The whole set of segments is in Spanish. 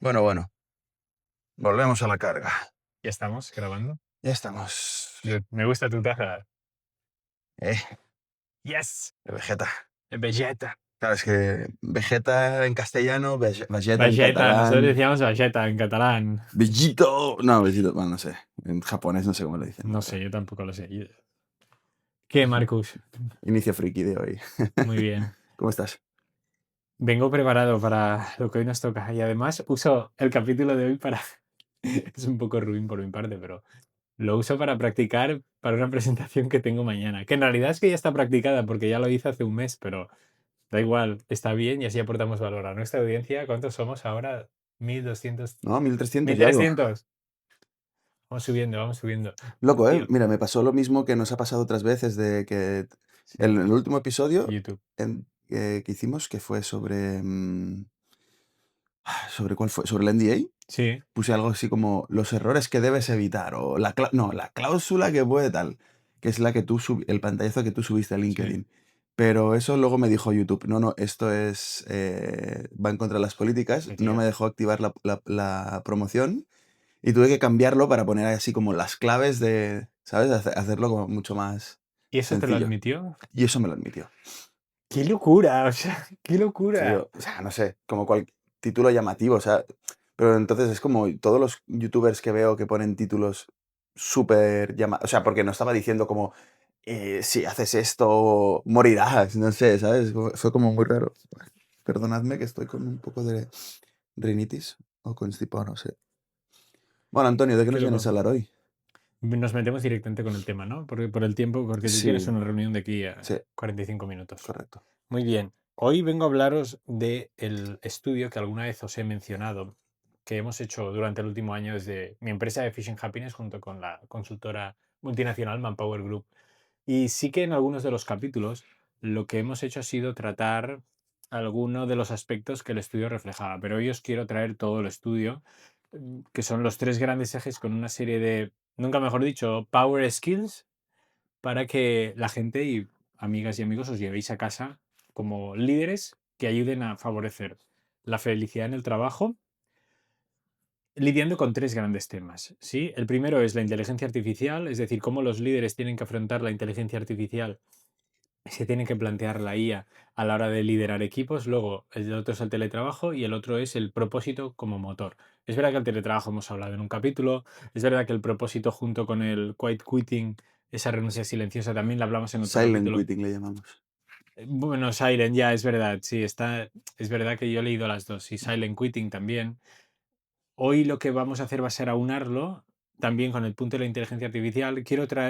Bueno, volvemos a la carga. Ya estamos grabando. Ya estamos. Me gusta tu taza. Eh, Yes, Vegeta. Vegeta. Claro, es que Vegeta en castellano, Vegeta en Vegeta, nosotros catalán, decíamos Vegeta en catalán. Vegito. No, Vegito, bueno, no sé. En japonés no sé cómo lo dicen, la No verdad. sé, yo tampoco lo sé. ¿Qué, Marcus? Inicio friki de hoy. Muy bien. ¿Cómo estás? Vengo preparado para lo que hoy nos toca. Y además uso el capítulo de hoy para... Es un poco ruin por mi parte, pero lo uso para practicar para una presentación que tengo mañana. Que en realidad es que ya está practicada porque ya lo hice hace un mes, pero da igual, está bien y así aportamos valor a nuestra audiencia. ¿Cuántos somos ahora? 1200. No, 1300 y algo. 1300. Vamos subiendo, vamos subiendo. Loco, ¿eh? Tío, Mira, me pasó lo mismo que nos ha pasado otras veces de que sí, el último episodio YouTube. que hicimos, que fue sobre... ¿sobre cuál fue? ¿Sobre el NDA? Sí, Puse algo así como los errores que debes evitar o la cláusula que puede tal, que es la que el pantallazo que tú subiste a sí, LinkedIn. Pero eso luego me dijo YouTube, no, esto va en contra de las políticas, no me efectivamente. dejó activar la promoción y tuve que cambiarlo para poner así como las claves de, ¿sabes? Hacerlo como mucho más ¿Y eso te lo sencillo. admitió? Y eso me lo admitió. ¡Qué locura! O sea, ¡qué locura! Tío, o sea, no sé, como cual título llamativo, o sea, pero entonces es como todos los youtubers que veo que ponen títulos súper llamativos, o sea, porque no estaba diciendo como, si haces esto, morirás, no sé, ¿sabes? Fue como muy raro. Perdonadme que estoy con un poco de rinitis o constipado, no sé. Bueno, Antonio, ¿de qué ¡Qué nos vienes a loco! hablar hoy? Nos metemos directamente con el tema, ¿no? Por el tiempo, porque tú tienes Sí, una reunión de aquí a sí, 45 minutos. correcto. Muy bien. Hoy vengo a hablaros del estudio que alguna vez os he mencionado, que hemos hecho durante el último año desde mi empresa de Efficient Happiness junto con la consultora multinacional Manpower Group. Y sí que en algunos de los capítulos lo que hemos hecho ha sido tratar algunos de los aspectos que el estudio reflejaba, pero hoy os quiero traer todo el estudio, que son los tres grandes ejes con una serie de, nunca mejor dicho, power skills para que la gente y amigas y amigos os llevéis a casa como líderes que ayuden a favorecer la felicidad en el trabajo, lidiando con tres grandes temas. ¿Sí? El primero es la inteligencia artificial, es decir, cómo los líderes tienen que afrontar la inteligencia artificial, se tienen que plantear la IA a la hora de liderar equipos. Luego, el otro es el teletrabajo y el otro es el propósito como motor. Es verdad que el teletrabajo hemos hablado en un capítulo, es verdad que el propósito junto con el quiet quitting, esa renuncia silenciosa, también la hablamos en otro Silent capítulo. quitting le llamamos. Bueno, Silent, ya es verdad, sí, es verdad que yo he leído las dos, y Silent Quitting también. Hoy lo que vamos a hacer va a ser aunarlo también con el punto de la inteligencia artificial.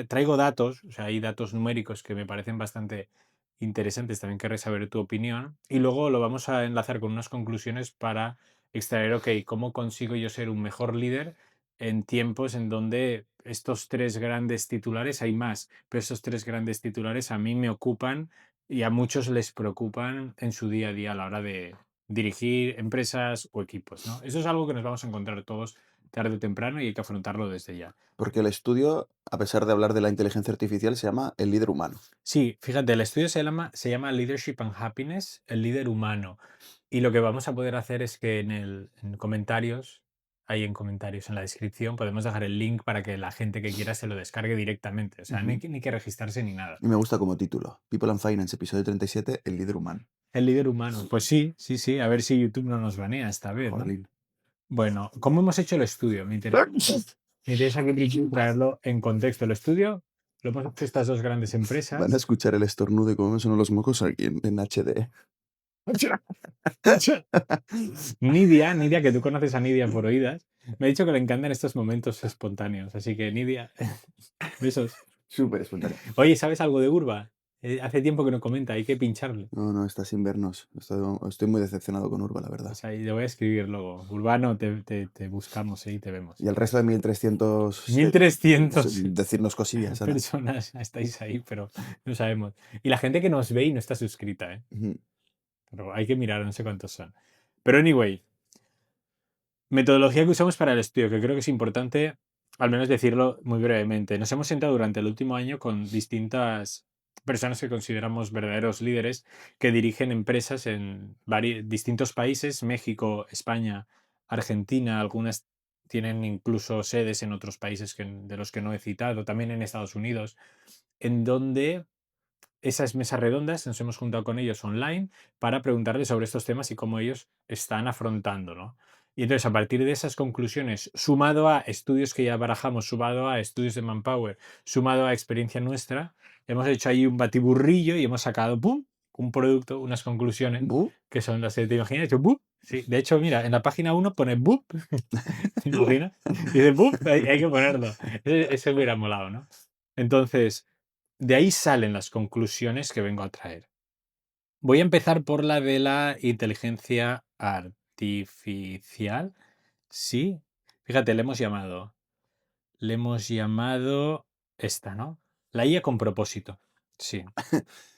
Traigo datos, o sea, hay datos numéricos que me parecen bastante interesantes, también querré saber tu opinión. Y luego lo vamos a enlazar con unas conclusiones para extraer, ok, ¿cómo consigo yo ser un mejor líder en tiempos en donde estos tres grandes titulares, hay más, pero estos tres grandes titulares a mí me ocupan y a muchos les preocupan en su día a día a la hora de dirigir empresas o equipos, ¿no? Eso es algo que nos vamos a encontrar todos tarde o temprano y hay que afrontarlo desde ya. Porque el estudio, a pesar de hablar de la inteligencia artificial, se llama el líder humano. Sí, fíjate, el estudio se llama Leadership and Happiness, el líder humano. Y lo que vamos a poder hacer es que en comentarios, ahí en comentarios, en la descripción, podemos dejar el link para que la gente que quiera se lo descargue directamente. O sea, Ujú. ni que registrarse ni nada. Y me gusta como título. People and Finance, episodio 37, el líder humano. El líder humano. Pues sí, sí, sí. A ver si YouTube no nos banea esta vez, ¿no? Jolín. Bueno, ¿cómo hemos hecho el estudio? Me interesa que traerlo en contexto. El estudio lo hemos hecho estas dos grandes Van a empresas. escuchar el estornudo y cómo me sonan los mocos aquí en HD. Nidia, que tú conoces a Nidia por oídas, me ha dicho que le encantan estos momentos espontáneos. Así que Nidia, besos. Súper espontáneo. Oye, ¿sabes algo de Urba? Hace tiempo que no comenta, hay que pincharle. No, está sin vernos. Estoy muy decepcionado con Urba, la verdad. Pues ahí le voy a escribir luego. Urbano, te buscamos y te vemos. Y el resto de 1300, 1300 decirnos cosillas, anda. personas estáis ahí, pero no sabemos. Y la gente que nos ve y no está suscrita, ¿eh? Ujú. Pero hay que mirar, no sé cuántos son. Pero anyway, metodología que usamos para el estudio, que creo que es importante, al menos decirlo muy brevemente. Nos hemos sentado durante el último año con distintas personas que consideramos verdaderos líderes que dirigen empresas en distintos países, México, España, Argentina, algunas tienen incluso sedes en otros países de los que no he citado, también en Estados Unidos, en donde esas mesas redondas nos hemos juntado con ellos online para preguntarles sobre estos temas y cómo ellos están afrontando, ¿no? Y entonces, a partir de esas conclusiones, sumado a estudios que ya barajamos, sumado a estudios de Manpower, sumado a experiencia nuestra, hemos hecho ahí un batiburrillo y hemos sacado ¡pum! Un producto, unas conclusiones Bu, que son las que te imaginas. Hecho, ¡bup! Sí, de hecho, mira, en la página 1 pone ¡bup! ¿Te imaginas? Dice ¡bup! Hay que ponerlo. Ese hubiera molado, ¿no? Entonces, de ahí salen las conclusiones que vengo a traer. Voy a empezar por la de la inteligencia artificial. Sí. Fíjate, le hemos llamado esta, ¿no? La IA con propósito. Sí.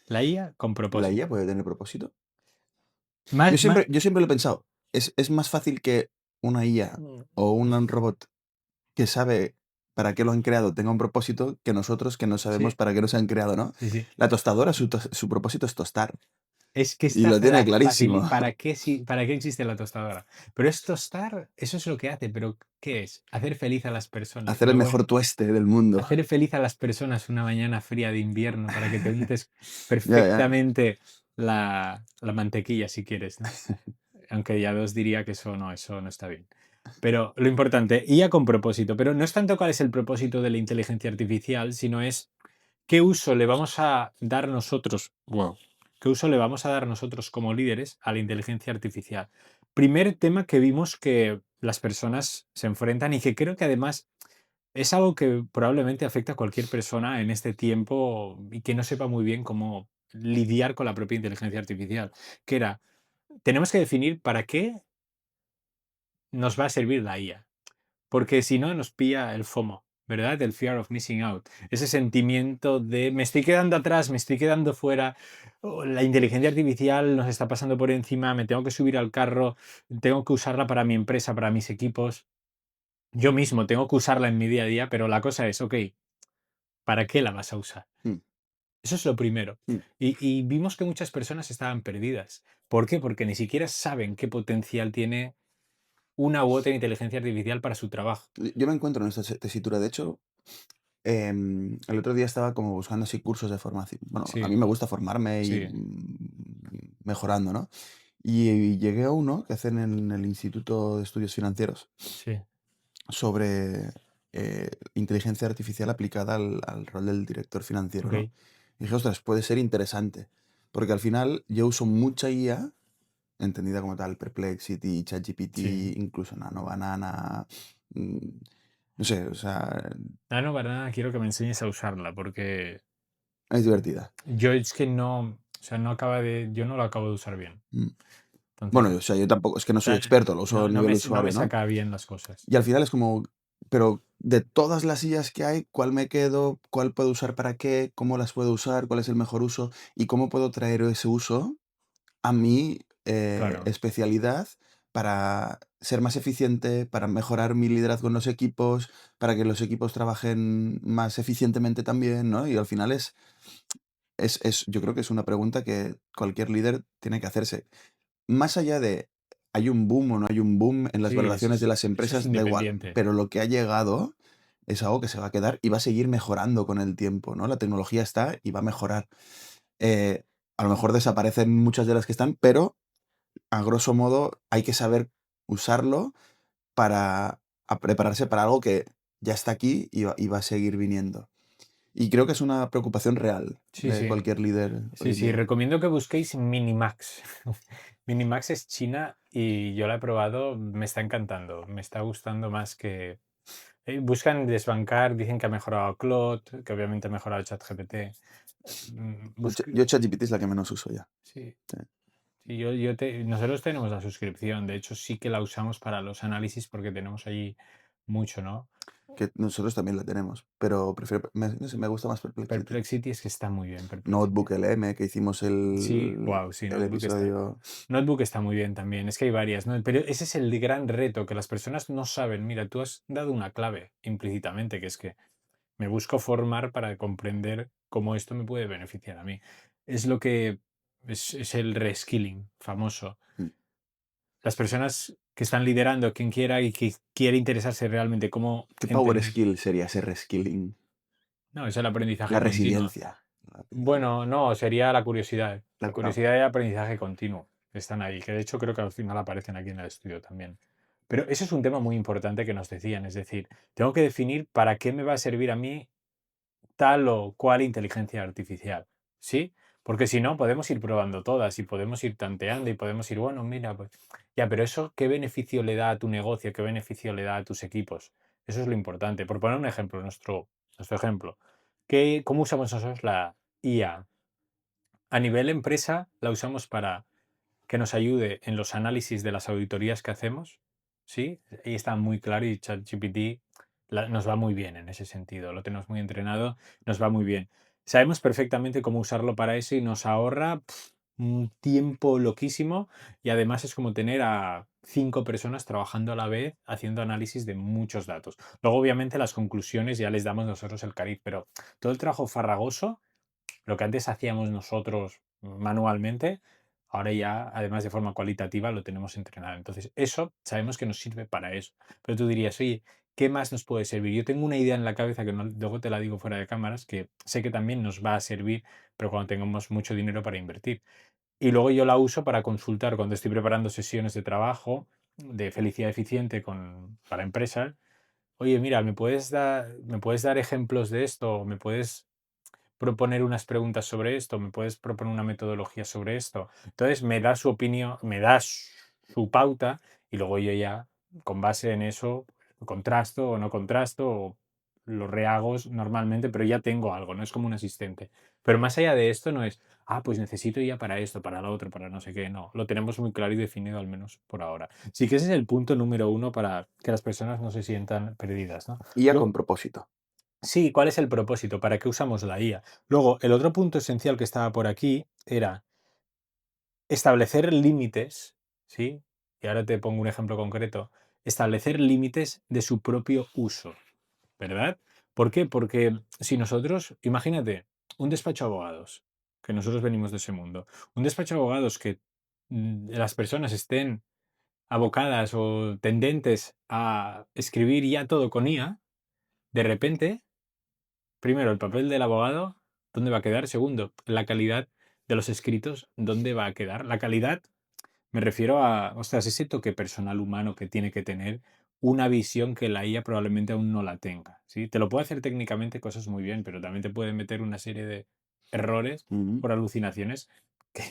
La IA con ¿la propósito. IA puede tener propósito? Más, más. Yo siempre lo he pensado. Es más fácil que una IA o un robot que sabe para qué lo han creado tenga un propósito que nosotros que no sabemos Sí, para qué nos han creado, ¿no? sí, sí. La tostadora, su propósito es tostar. Es que Y está lo tiene fácil. clarísimo. ¿Para qué existe la tostadora? Pero es tostar, eso es lo que hace, pero ¿qué es? Hacer feliz a las personas. Hacer el Pero mejor bueno, tueste del mundo. hacer feliz a las personas una mañana fría de invierno para que te untes Ya, ya. perfectamente la mantequilla si quieres, ¿no? Aunque ya os diría que eso no está bien. Pero lo importante, IA con propósito, pero no es tanto cuál es el propósito de la inteligencia artificial, sino es qué uso le vamos a dar nosotros, wow, qué uso le vamos a dar nosotros como líderes a la inteligencia artificial. Primer tema que vimos que las personas se enfrentan y que creo que además es algo que probablemente afecta a cualquier persona en este tiempo y que no sepa muy bien cómo lidiar con la propia inteligencia artificial, que era, tenemos que definir para qué nos va a servir la IA, porque si no nos pilla el FOMO, ¿verdad? El fear of missing out, ese sentimiento de me estoy quedando atrás, me estoy quedando fuera, la inteligencia artificial nos está pasando por encima, me tengo que subir al carro, tengo que usarla para mi empresa, para mis equipos. Yo mismo tengo que usarla en mi día a día, pero la cosa es, ok, ¿para qué la vas a usar? Mm, Eso es lo primero. mm. Y vimos que muchas personas estaban perdidas. ¿Por qué? Porque ni siquiera saben qué potencial tiene una u otra inteligencia artificial para su trabajo. Yo me encuentro en esta tesitura. De hecho, el otro día estaba como buscando así cursos de formación. Bueno, a mí Sí, me gusta formarme y sí, mejorando, ¿no? Y llegué a uno que hacen en el Instituto de Estudios Financieros sí. sobre inteligencia artificial aplicada al rol del director financiero, Ok, ¿no? Y dije, ostras, puede ser interesante, porque al final yo uso mucha IA, entendida como tal, Perplexity, ChatGPT, sí. incluso Nano Banana, mm, no sé, o sea, Ah, no, para nada, quiero que me enseñes a usarla porque es divertida. yo es que no, o sea, yo no lo acabo de usar bien. Mm. Entonces, Bueno, o sea, yo tampoco, es que no o soy sea, experto, lo uso a no, nivel no me usuario, ¿no? saca bien las cosas. Y al final es como, pero de todas las IAs que hay, ¿cuál me quedo? ¿Cuál puedo usar para qué? ¿Cómo las puedo usar? ¿Cuál es el mejor uso? ¿Y cómo puedo traer ese uso a mi Claro, especialidad para ser más eficiente, para mejorar mi liderazgo en los equipos, para que los equipos trabajen más eficientemente también, ¿no? Y al final yo creo que es una pregunta que cualquier líder tiene que hacerse. Más allá de hay un boom o no hay un boom en las sí, valoraciones de las eso es empresas, da igual, independiente. pero lo que ha llegado es algo que se va a quedar y va a seguir mejorando con el tiempo, ¿no? La tecnología está y va a mejorar. Eh, a lo mejor desaparecen muchas de las que están, pero a grosso modo hay que saber usarlo para prepararse para algo que ya está aquí y va a seguir viniendo. Y creo que es una preocupación real Sí, de sí. cualquier líder hoy Sí, en sí, día. recomiendo que busquéis Minimax. Minimax es china y yo la he probado, me está encantando, me está gustando más que... buscan desbancar, dicen que ha mejorado Claude, que obviamente ha mejorado ChatGPT. Yo ChatGPT es la que menos uso ya. Sí, Sí. sí, nosotros tenemos la suscripción, de hecho sí que la usamos para los análisis porque tenemos allí mucho, ¿no? Que nosotros también la tenemos, pero prefiero, no sé, me gusta más Perplexity. Perplexity es que está muy bien, Perplexity. Notebook LM, que hicimos Sí, wow, sí, el episodio. Notebook está muy bien también. Es que hay varias, ¿no? Pero ese es el gran reto, que las personas no saben. Mira, tú has dado una clave implícitamente, que es que me busco formar para comprender cómo esto me puede beneficiar a mí. Es lo que es el reskilling famoso. Mm, Las personas que están liderando, quien quiera y que quiere interesarse realmente cómo ¿Qué power entender. skill sería ese reskilling? No, es el aprendizaje La continuo. resiliencia. Bueno, no, sería la curiosidad. La Ah, curiosidad y aprendizaje continuo están ahí, que de hecho creo que al final aparecen aquí en el estudio también. Pero eso es un tema muy importante que nos decían, es decir, tengo que definir para qué me va a servir a mí tal o cual inteligencia artificial, ¿sí? Porque si no, podemos ir probando todas y podemos ir tanteando y podemos ir, bueno, mira, pues ya, pero eso, ¿qué beneficio le da a tu negocio? ¿Qué beneficio le da a tus equipos? Eso es lo importante. Por poner un ejemplo, nuestro ejemplo. ¿Cómo usamos nosotros la IA? A nivel empresa, la usamos para que nos ayude en los análisis de las auditorías que hacemos, ¿sí? Ahí está muy claro y ChatGPT nos va muy bien en ese sentido. Lo tenemos muy entrenado, nos va muy bien. Sabemos perfectamente cómo usarlo para eso y nos ahorra un tiempo loquísimo y además es como tener a 5 personas trabajando a la vez haciendo análisis de muchos datos. Luego, obviamente, las conclusiones ya les damos nosotros el cariz, pero todo el trabajo farragoso lo que antes hacíamos nosotros manualmente, ahora ya, además de forma cualitativa, lo tenemos entrenado. Entonces, eso sabemos que nos sirve para eso. Pero tú dirías, oye, ¿qué más nos puede servir? Yo tengo una idea en la cabeza que luego te la digo fuera de cámaras, que sé que también nos va a servir, pero cuando tengamos mucho dinero para invertir. Y luego yo la uso para consultar cuando estoy preparando sesiones de trabajo de felicidad eficiente para empresas. Oye, mira, ¿me puedes dar ejemplos de esto? ¿Me puedes proponer unas preguntas sobre esto? ¿Me puedes proponer una metodología sobre esto? Entonces me da su opinión, me da su pauta y luego yo ya, con base en eso, contrasto o no contrasto o lo rehago normalmente, pero ya tengo algo, no es como un asistente. Pero más allá de esto no es, pues necesito ya para esto, para lo otro, para no sé qué. No, lo tenemos muy claro y definido al menos por ahora. Sí que ese es el punto número uno para que las personas no se sientan perdidas, ¿no? IA con propósito. Sí, ¿cuál es el propósito? ¿Para qué usamos la IA? Luego, el otro punto esencial que estaba por aquí era establecer límites, ¿sí? Y ahora te pongo un ejemplo concreto. Establecer límites de su propio uso, ¿verdad? ¿Por qué? Porque si nosotros, imagínate, un despacho de abogados, que nosotros venimos de ese mundo, un despacho de abogados que las personas estén abocadas o tendentes a escribir ya todo con IA, de repente primero, el papel del abogado, ¿dónde va a quedar? Segundo, la calidad de los escritos, ¿dónde va a quedar? La calidad, me refiero a, ostras, ese toque personal humano que tiene que tener una visión que la IA probablemente aún no la tenga, ¿sí? Te lo puede hacer técnicamente cosas muy bien, pero también te puede meter una serie de errores Mm. por alucinaciones que,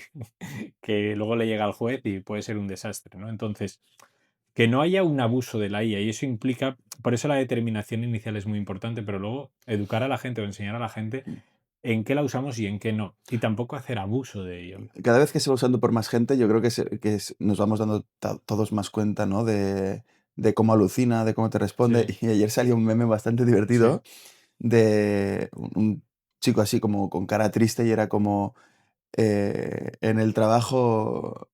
que luego le llega al juez y puede ser un desastre, ¿no? Entonces, que no haya un abuso de la IA y eso implica, por eso la determinación inicial es muy importante, pero luego educar a la gente o enseñar a la gente en qué la usamos y en qué no. Y tampoco hacer abuso de ello. Cada vez que se va usando por más gente, yo creo nos vamos dando todos más cuenta, ¿no? De cómo alucina, de cómo te responde. Sí, Y ayer salió un meme bastante sí, divertido de un chico así como con cara triste y era como en el trabajo,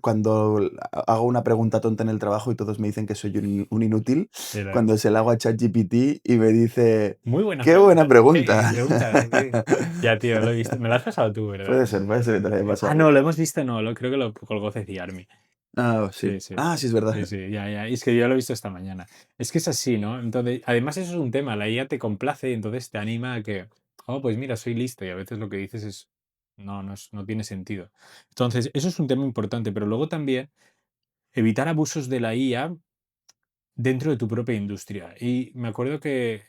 cuando hago una pregunta tonta en el trabajo y todos me dicen que soy un inútil, era cuando se la hago a ChatGPT y me dice, muy buena qué buena pregunta. ¿Qué pregunta. pregunta? Ya, tío, lo he visto. Me lo has pasado tú, ¿verdad? Puede ser que te lo haya No, pasado. lo hemos visto, no, creo que lo colgó Ceci Army. Ah, sí. Sí, sí. Ah, sí, es verdad. Sí, sí, ya, ya. Y es que yo lo he visto esta mañana. Es que es así, ¿no? Entonces, además eso es un tema, la IA te complace y entonces te anima a que, pues mira, soy listo y a veces lo que dices es, no tiene sentido. Entonces, eso es un tema importante, pero luego también evitar abusos de la IA dentro de tu propia industria. Y me acuerdo que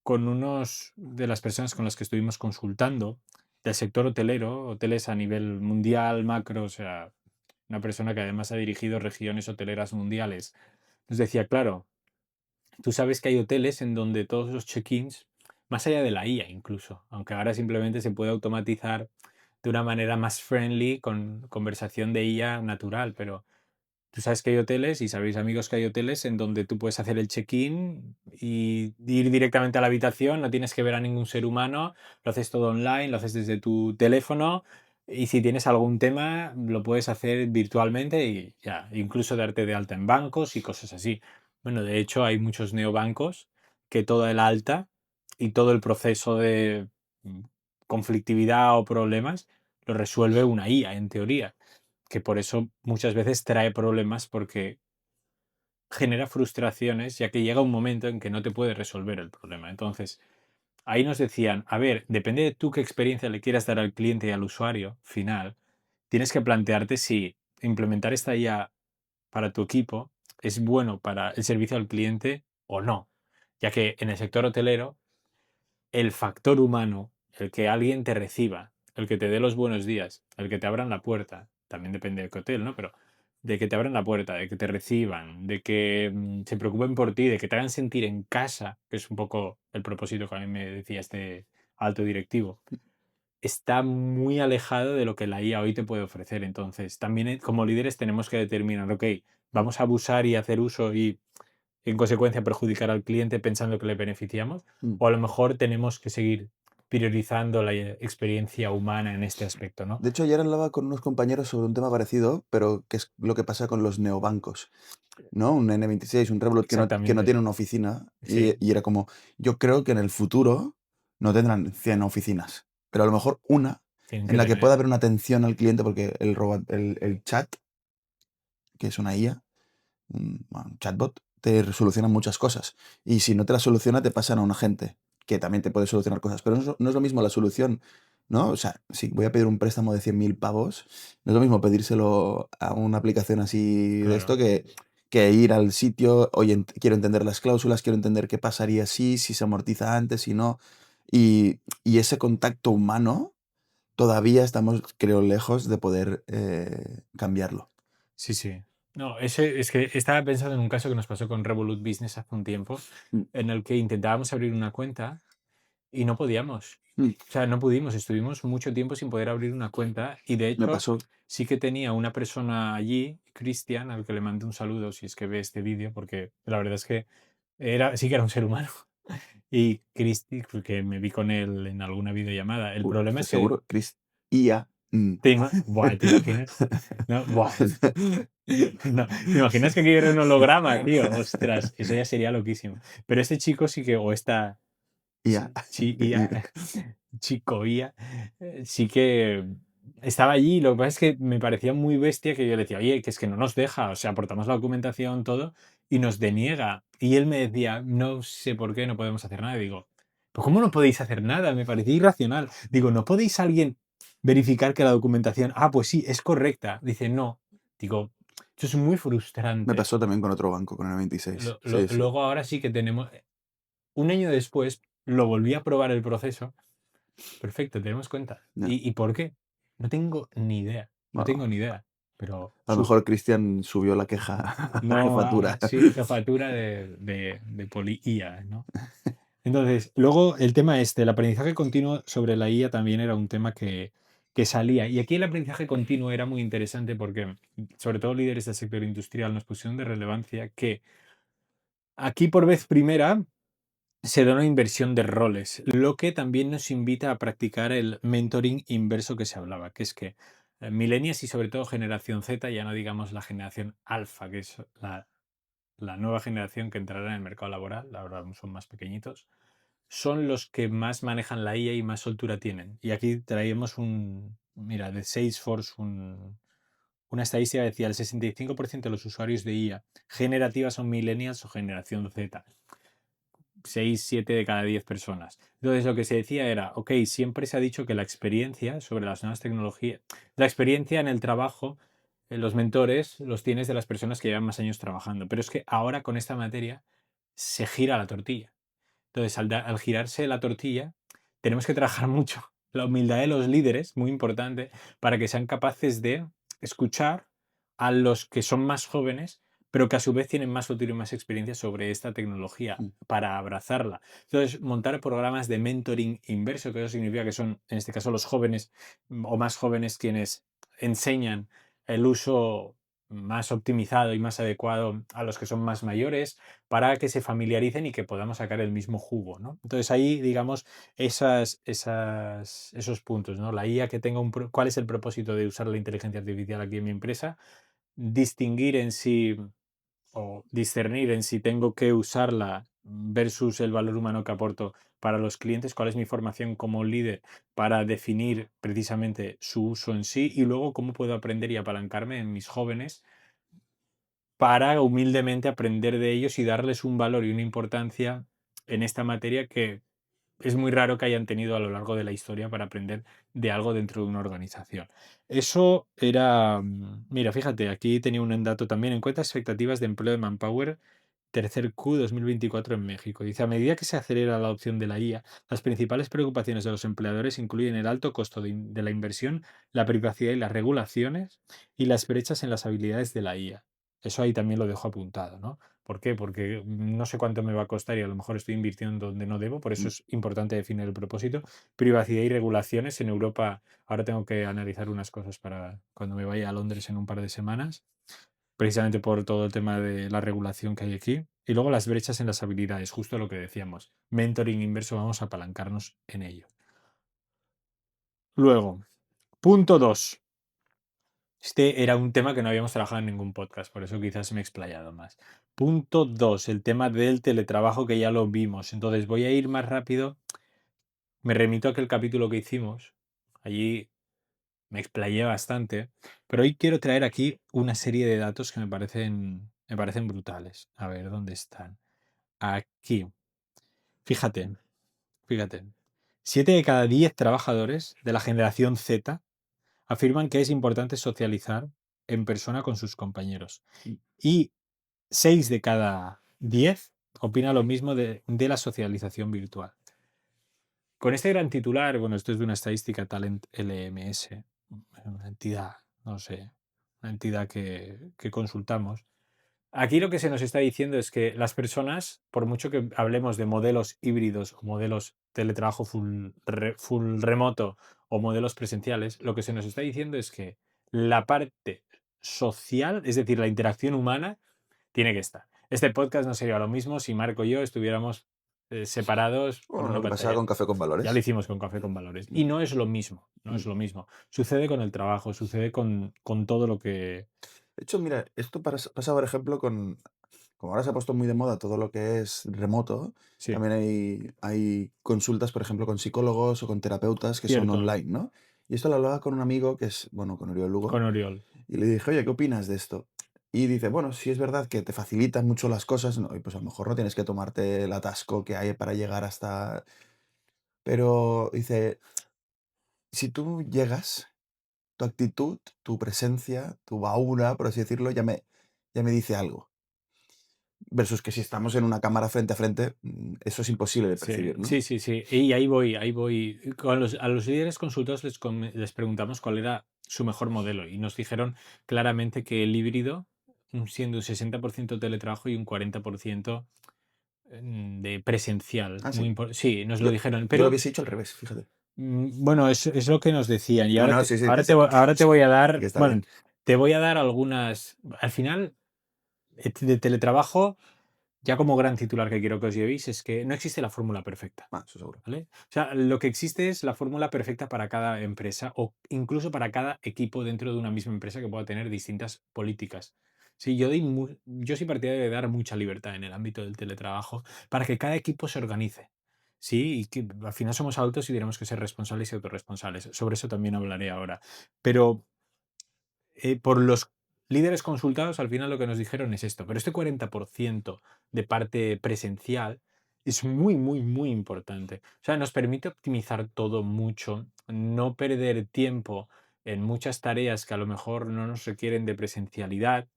con unos de las personas con las que estuvimos consultando del sector hotelero, hoteles a nivel mundial, macro, o sea, una persona que además ha dirigido regiones hoteleras mundiales, nos decía, claro, tú sabes que hay hoteles en donde todos los check-ins, más allá de la IA incluso, aunque ahora simplemente se puede automatizar de una manera más friendly con conversación de IA natural, pero tú sabes que hay hoteles y sabéis amigos que hay hoteles en donde tú puedes hacer el check-in y ir directamente a la habitación, no tienes que ver a ningún ser humano, lo haces todo online, lo haces desde tu teléfono y si tienes algún tema lo puedes hacer virtualmente y ya, incluso darte de alta en bancos y cosas así. Bueno, de hecho hay muchos neobancos que toda el alta y todo el proceso de mm, conflictividad o problemas lo resuelve una IA en teoría. que por eso muchas veces trae problemas porque genera frustraciones, ya que llega un momento en que no te puede resolver el problema. Entonces, ahí nos decían, a ver, depende de tú qué experiencia le quieras dar al cliente y al usuario final, tienes que plantearte si implementar esta IA para tu equipo es bueno para el servicio al cliente o no, ya que en el sector hotelero el factor humano, el que alguien te reciba, el que te dé los buenos días, el que te abran la puerta, también depende del hotel, ¿no? Pero de que te abran la puerta, de que te reciban, de que se preocupen por ti, de que te hagan sentir en casa, que es un poco el propósito que a mí me decía este alto directivo, está muy alejado de lo que la IA hoy te puede ofrecer. Entonces, también como líderes tenemos que determinar, ok, vamos a abusar y hacer uso y en consecuencia perjudicar al cliente pensando que le beneficiamos, Mm. o a lo mejor tenemos que seguir priorizando la experiencia humana en este aspecto, ¿no? De hecho, ayer hablaba con unos compañeros sobre un tema parecido, pero que es lo que pasa con los neobancos, ¿no? Un N26, un Revolut que no Exactamente. tiene una oficina, Sí, y era como, yo creo que en el futuro no tendrán 100 oficinas, pero a lo mejor una tienen en que la que pueda tener. haber una atención al cliente, porque el chat, que es una IA, un chatbot, te soluciona muchas cosas. Y si no te la soluciona, te pasan a un agente, que también te puede solucionar cosas. Pero no es lo mismo la solución, ¿no? O sea, si voy a pedir un préstamo de 100.000 pavos, no es lo mismo pedírselo a una aplicación así de esto Claro. que ir al sitio, oye, quiero entender las cláusulas, quiero entender qué pasaría si se amortiza antes, si no. Y ese contacto humano, todavía estamos, creo, lejos de poder cambiarlo. Sí, sí. No, ese, es que estaba pensando en un caso que nos pasó con Revolut Business hace un tiempo, Mm, en el que intentábamos abrir una cuenta y no podíamos. mm. O sea, no pudimos, estuvimos mucho tiempo sin poder abrir una cuenta y de Me hecho pasó. sí que tenía una persona allí, Cristian, al que le mandé un saludo si es que ve este vídeo, porque la verdad es que sí que era un ser humano. Y Cristi, porque me vi con él en alguna videollamada. El problema ¿Estás es que seguro? Chris. IA. Buah, ¿te imaginas? No, buah. No, ¿te imaginas que aquí era un holograma, tío? Ostras, eso ya sería loquísimo. Pero este chico sí que, o esta IA. chico IA, sí que estaba allí. Lo que pasa es que me parecía muy bestia que yo le decía, oye, que es que no nos deja, o sea, aportamos la documentación, todo, y nos deniega. Y él me decía, no sé por qué no podemos hacer nada. Y digo, ¿pero cómo no podéis hacer nada? Me parecía irracional. Digo, ¿no podéis alguien verificar que la documentación, pues sí, es correcta? Dice, no. Digo, eso es muy Me frustrante. pasó también con otro banco, con el 26. Sí, sí. Luego ahora sí que tenemos, un año después, lo volví a probar el proceso. Perfecto, tenemos cuenta. Ya. ¿Y por qué? No tengo ni idea. No Bueno, tengo ni idea. Pero a lo mejor Cristian subió la queja a la no, jefatura. sí, jefatura de poli IA, ¿no? Entonces, luego el tema este, el aprendizaje continuo sobre la IA también era un tema que salía. Y aquí el aprendizaje continuo era muy interesante porque, sobre todo líderes del sector industrial, nos pusieron de relevancia que aquí por vez primera se da una inversión de roles, lo que también nos invita a practicar el mentoring inverso que se hablaba, que es que millennials y sobre todo generación Z, ya no digamos la generación alfa, que es la nueva generación que entrará en el mercado laboral, ahora son más pequeñitos, son los que más manejan la IA y más soltura tienen. Y aquí traemos mira, de Salesforce, una estadística que decía el 65% de los usuarios de IA generativa son millennials o generación Z. 6 7 de cada 10 personas. Entonces lo que se decía era, ok, siempre se ha dicho que la experiencia sobre las nuevas tecnologías, la experiencia en el trabajo, los mentores los tienes de las personas que llevan más años trabajando, pero es que ahora con esta materia se gira la tortilla. Entonces al girarse la tortilla tenemos que trabajar mucho. La humildad de los líderes, muy importante, para que sean capaces de escuchar a los que son más jóvenes, pero que a su vez tienen más futuro y más experiencia sobre esta tecnología Mm. para abrazarla. Entonces, montar programas de mentoring inverso, que eso significa que son, en este caso, los jóvenes o más jóvenes quienes enseñan el uso más optimizado y más adecuado a los que son más mayores para que se familiaricen y que podamos sacar el mismo jugo, ¿no? Entonces ahí, digamos, esos puntos, ¿no? La IA que tenga ¿cuál es el propósito de usar la inteligencia artificial aquí en mi empresa? Distinguir en sí o discernir en si tengo que usarla versus el valor humano que aporto para los clientes, cuál es mi formación como líder para definir precisamente su uso en sí y luego cómo puedo aprender y apalancarme en mis jóvenes para humildemente aprender de ellos y darles un valor y una importancia en esta materia que es muy raro que hayan tenido a lo largo de la historia para aprender de algo dentro de una organización. Eso era, mira, fíjate, aquí tenía un dato también. Encuesta expectativas de empleo de Manpower, tercer Q 2024 en México. Dice, a medida que se acelera la adopción de la IA, las principales preocupaciones de los empleadores incluyen el alto costo de la inversión, la privacidad y las regulaciones y las brechas en las habilidades de la IA. Eso ahí también lo dejo apuntado, ¿no? ¿Por qué? Porque no sé cuánto me va a costar y a lo mejor estoy invirtiendo donde no debo, por eso Mm. es importante definir el propósito. Privacidad y regulaciones. En Europa ahora tengo que analizar unas cosas para cuando me vaya a Londres en un par de semanas, precisamente por todo el tema de la regulación que hay aquí. Y luego las brechas en las habilidades, justo lo que decíamos. Mentoring inverso, vamos a apalancarnos en ello. Luego, punto 2. Este era un tema que no habíamos trabajado en ningún podcast, por eso quizás me he explayado más. Punto 2, el tema del teletrabajo que ya lo vimos. Entonces voy a ir más rápido. Me remito a aquel capítulo que hicimos. Allí me explayé bastante, pero hoy quiero traer aquí una serie de datos que me parecen brutales. A ver, ¿dónde están? Aquí. Fíjate, fíjate. 7 de cada 10 trabajadores de la generación Z afirman que es importante socializar en persona con sus compañeros. Mm. Y 6 de cada 10 opina lo mismo de la socialización virtual. Con este gran titular, bueno, esto es de una estadística Talent LMS, una entidad, no sé, una entidad que consultamos. Aquí lo que se nos está diciendo es que las personas, por mucho que hablemos de modelos híbridos o modelos teletrabajo full remoto o modelos presenciales, lo que se nos está diciendo es que la parte social, es decir, la interacción humana, tiene que estar. Este podcast no sería lo mismo si Marco y yo estuviéramos separados por Bueno, una lo que pasaba pantalla. con Café con Ya lo Valores. hicimos con Café con Valores. Mm. Y no es lo mismo, no Mm. es lo mismo. Sucede con el trabajo, sucede con todo lo que... De hecho, mira, esto pasa, por ejemplo, como ahora se ha puesto muy de moda todo lo que es remoto, Sí, también hay consultas, por ejemplo, con psicólogos o con terapeutas que son cierto, online, ¿no? Y esto lo hablaba con un amigo que es, bueno, con Oriol Lugo, con Oriol. y le dije, oye, ¿qué opinas de esto? Y dice, bueno, sí es verdad que te facilitan mucho las cosas, ¿no? Y pues a lo mejor no tienes que tomarte el atasco que hay para llegar hasta... Pero dice, si tú llegas, tu actitud, tu presencia, tu aura, por así decirlo, ya me dice algo. Versus que si estamos en una cámara frente a frente, eso es imposible de Sí, percibir, ¿no? sí, sí, sí. Y ahí voy, ahí voy. A los líderes consultados les preguntamos cuál era su mejor modelo y nos dijeron claramente que el híbrido, siendo un 60% teletrabajo y un 40% de presencial. Ah, Muy sí. sí, nos lo Yo, dijeron. yo lo Pero hubiese hecho al revés, fíjate. bueno, es lo que nos decían. Y No, ahora no, te, sí, sí, ahora te, vo- ahora te voy a que dar, está bueno, bien. te voy a dar algunas. Al final, de teletrabajo, ya como gran titular que quiero que os llevéis, es que no existe la fórmula perfecta. Ah, eso seguro. ¿Vale? O sea, lo que existe es la fórmula perfecta para cada empresa o incluso para cada equipo dentro de una misma empresa que pueda tener distintas políticas. Sí, yo soy partidario de dar mucha libertad en el ámbito del teletrabajo para que cada equipo se organice. Sí, y que al final somos adultos y tenemos que ser responsables y autorresponsables. Sobre eso también hablaré ahora. Pero por los líderes consultados, al final lo que nos dijeron es esto, pero este 40% de parte presencial es muy, muy, muy importante. O sea, nos permite optimizar todo mucho, no perder tiempo en muchas tareas que a lo mejor no nos requieren de presencialidad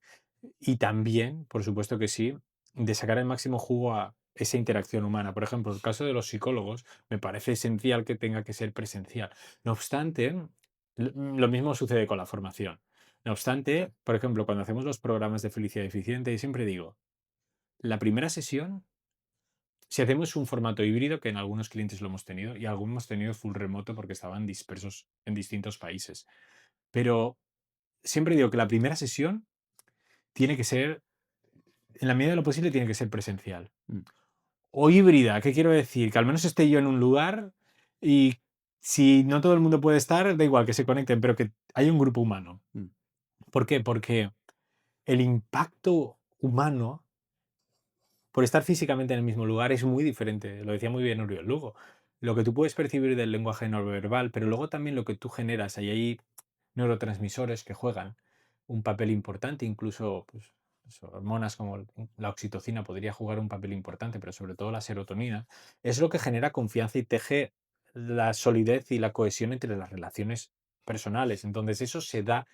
y también, por supuesto que sí, de sacar el máximo jugo a esa interacción humana. Por ejemplo, el caso de los psicólogos me parece esencial que tenga que ser presencial. No obstante, lo mismo sucede con la formación. No obstante, por ejemplo, cuando hacemos los programas de felicidad eficiente, yo siempre digo, la primera sesión, si hacemos un formato híbrido, que en algunos clientes lo hemos tenido, y algunos hemos tenido full remoto porque estaban dispersos en distintos países, pero siempre digo que la primera sesión tiene que ser, en la medida de lo posible, tiene que ser presencial. Mm, O híbrida, ¿qué quiero decir? Que al menos esté yo en un lugar y si no todo el mundo puede estar, da igual que se conecten, pero que haya un grupo humano. mm. ¿Por qué? Porque el impacto humano por estar físicamente en el mismo lugar es muy diferente. Lo decía muy bien Uriel Lugo. Lo que tú puedes percibir del lenguaje no verbal, pero luego también lo que tú generas. Hay neurotransmisores que juegan un papel importante, incluso pues, hormonas como la oxitocina podría jugar un papel importante, pero sobre todo la serotonina, es lo que genera confianza y teje la solidez y la cohesión entre las relaciones personales. Entonces eso se da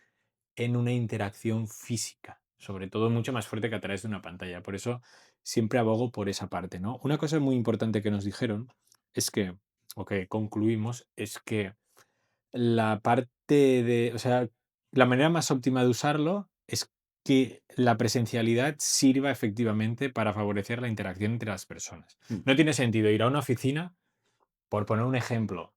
en una interacción física, sobre todo mucho más fuerte que a través de una pantalla. Por eso siempre abogo por esa parte, ¿no? Una cosa muy importante que nos dijeron es que, o que concluimos, es que la parte de, o sea, la manera más óptima de usarlo es que la presencialidad sirva efectivamente para favorecer la interacción entre las personas. Mm. No tiene sentido ir a una oficina, por poner un ejemplo,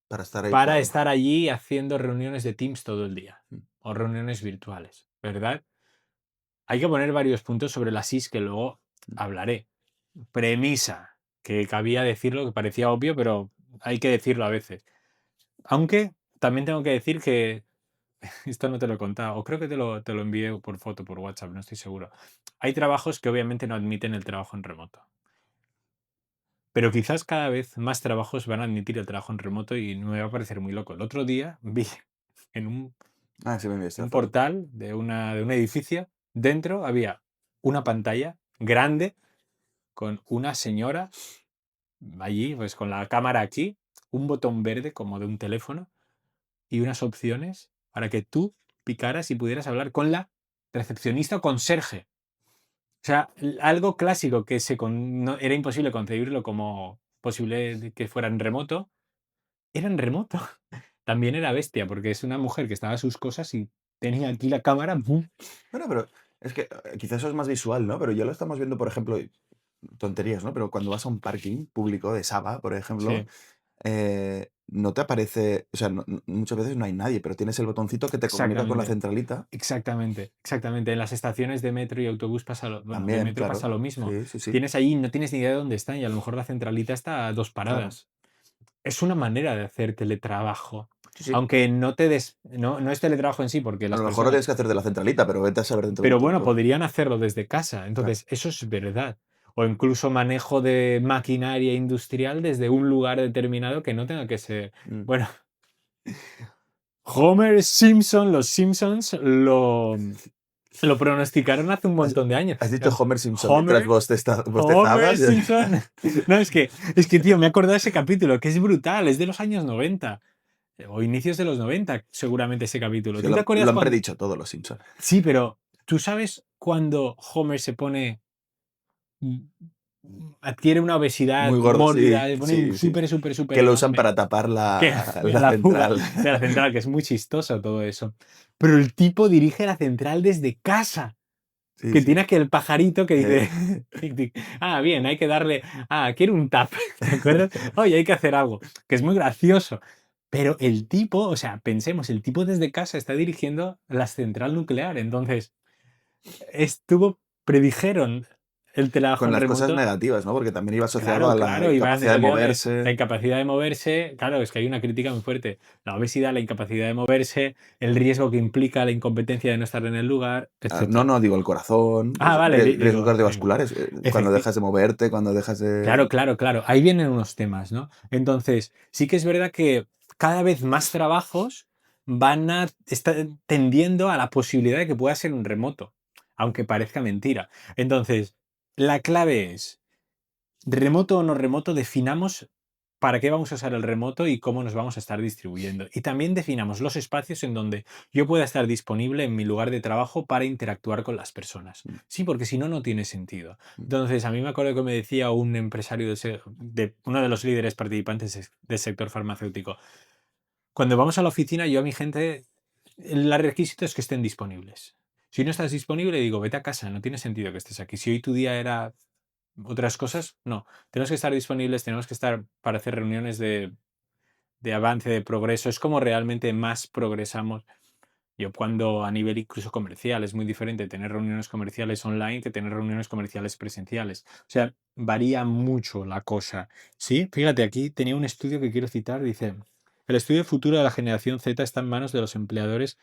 Para estar ahí para todo. estar allí haciendo reuniones de Teams todo el día Mm. o reuniones virtuales, ¿verdad? Hay que poner varios puntos sobre las is que luego Mm. hablaré. Premisa, que cabía decirlo, que parecía obvio, pero hay que decirlo a veces. Aunque también tengo que decir que esto no te lo he contado, o creo que te lo envié por foto, por WhatsApp, no estoy seguro. Hay trabajos que obviamente no admiten el trabajo en remoto, pero quizás cada vez más trabajos van a admitir el trabajo en remoto y me va a parecer muy loco. El otro día vi en Ah, sí me enviaste un la foto. portal de un edificio, dentro había una pantalla grande con una señora allí, pues con la cámara aquí, un botón verde como de un teléfono y unas opciones para que tú picaras y pudieras hablar con la recepcionista o conserje. O sea, algo clásico que era imposible concebirlo como posible que fuera en remoto, era en remoto. También era bestia, porque es una mujer que estaba a sus cosas y tenía aquí la cámara. ¡Bum! Bueno, pero es que quizás eso es más visual, ¿no? Pero ya lo estamos viendo, por ejemplo, tonterías, ¿no? Pero cuando vas a un parking público de Saba, por ejemplo, Sí, no te aparece, o sea, muchas veces no hay nadie, pero tienes el botoncito que te comunica con la exactamente. centralita. Exactamente, exactamente. En las estaciones de metro y autobús pasa bueno, de También, metro claro. pasa lo mismo. Sí, sí, sí. Tienes ahí, no tienes ni idea de dónde están y a lo mejor la centralita está a 2 Claro. paradas. Es una manera de hacer teletrabajo. Sí, sí. Aunque no es teletrabajo en sí, porque A las lo mejor lo personas, tienes que hacer de la centralita, pero vete a saber dentro de un pero bueno, tiempo. podrían hacerlo desde casa. Claro. Entonces, eso es verdad. O incluso manejo de maquinaria industrial desde un lugar determinado que no tenga que ser. Mm. Bueno, Homer Simpson, los Simpsons lo pronosticaron hace un ¿Has, montón de años. has dicho Homer Simpson mientras Homer, bostezabas? Homer Simpson. No, es que, tío, me he acordado de ese capítulo, que es brutal, es de los años 90 o inicios de los 90 seguramente ese capítulo. Sí, ¿Tú te lo acuerdas han cuando? predicho todos los Simpson. Sí, pero ¿tú sabes cuando Homer se pone mm, adquiere una obesidad Muy gordo, mórbida, sí, se pone sí, sí. súper, súper, súper Que lo usan enorme? para tapar Que la la fuga central. de la central, que es muy chistoso todo eso. Pero el tipo dirige la central desde casa. Sí, Que sí. tiene aquel pajarito que Eh, dice, tic, tic, bien, hay que darle, quiero un tap, ¿te acuerdas? Oye, hay que hacer algo, que es muy gracioso. Pero el tipo, o sea, pensemos, el tipo desde casa está dirigiendo la central nuclear, entonces predijeron el trabajo con en las cosas remoto. negativas, ¿no? Porque también iba asociado Claro, a la claro, incapacidad de obviamente, la moverse. incapacidad de moverse, claro, es que hay una crítica muy fuerte. La obesidad, la incapacidad de moverse, el riesgo que implica la incompetencia de no estar en el lugar, No, etcétera. no, digo el corazón, pues, Vale, riesgos digo, cardiovasculares, cuando efectivamente. dejas de moverte, cuando dejas Claro, de... claro, claro. Ahí vienen unos temas, ¿no? Entonces, sí que es verdad que cada vez más trabajos van a estar tendiendo a la posibilidad de que pueda ser un remoto, aunque parezca mentira. Entonces, la clave es, remoto o no remoto, definamos para qué vamos a usar el remoto y cómo nos vamos a estar distribuyendo. Y también definamos los espacios en donde yo pueda estar disponible en mi lugar de trabajo para interactuar con las personas. Mm, Sí, porque si no, no tiene sentido. mm. Entonces, a mí me acuerdo que me decía un empresario de uno de los líderes participantes del sector farmacéutico, cuando vamos a la oficina, yo a mi gente, el requisito es que estén disponibles. Si no estás disponible, digo, vete a casa, no tiene sentido que estés aquí. Si hoy tu día era otras cosas, no. Tenemos que estar disponibles, tenemos que estar para hacer reuniones de avance, de progreso. Es como realmente más progresamos. Yo cuando a nivel incluso comercial es muy diferente tener reuniones comerciales online que tener reuniones comerciales presenciales. O sea, varía mucho la cosa. Sí, fíjate, aquí tenía un estudio que quiero citar, dice, el estudio futuro de la generación Z está en manos de los empleadores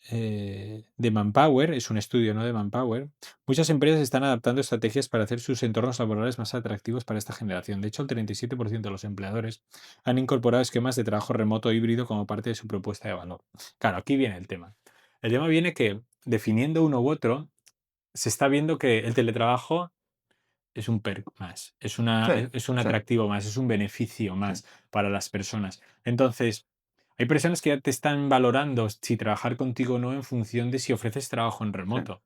de Manpower, es un estudio, ¿no? De Manpower. Muchas empresas están adaptando estrategias para hacer sus entornos laborales más atractivos para esta generación. De hecho, el 37% de los empleadores han incorporado esquemas de trabajo remoto o híbrido como parte de su propuesta de valor. Claro, aquí viene el tema. El tema viene que, definiendo uno u otro, se está viendo que el teletrabajo es un perk más, Sí, es un sí, atractivo más, es un beneficio sí, más para las personas. Entonces, hay personas que ya te están valorando si trabajar contigo o no en función de si ofreces trabajo en sí, remoto.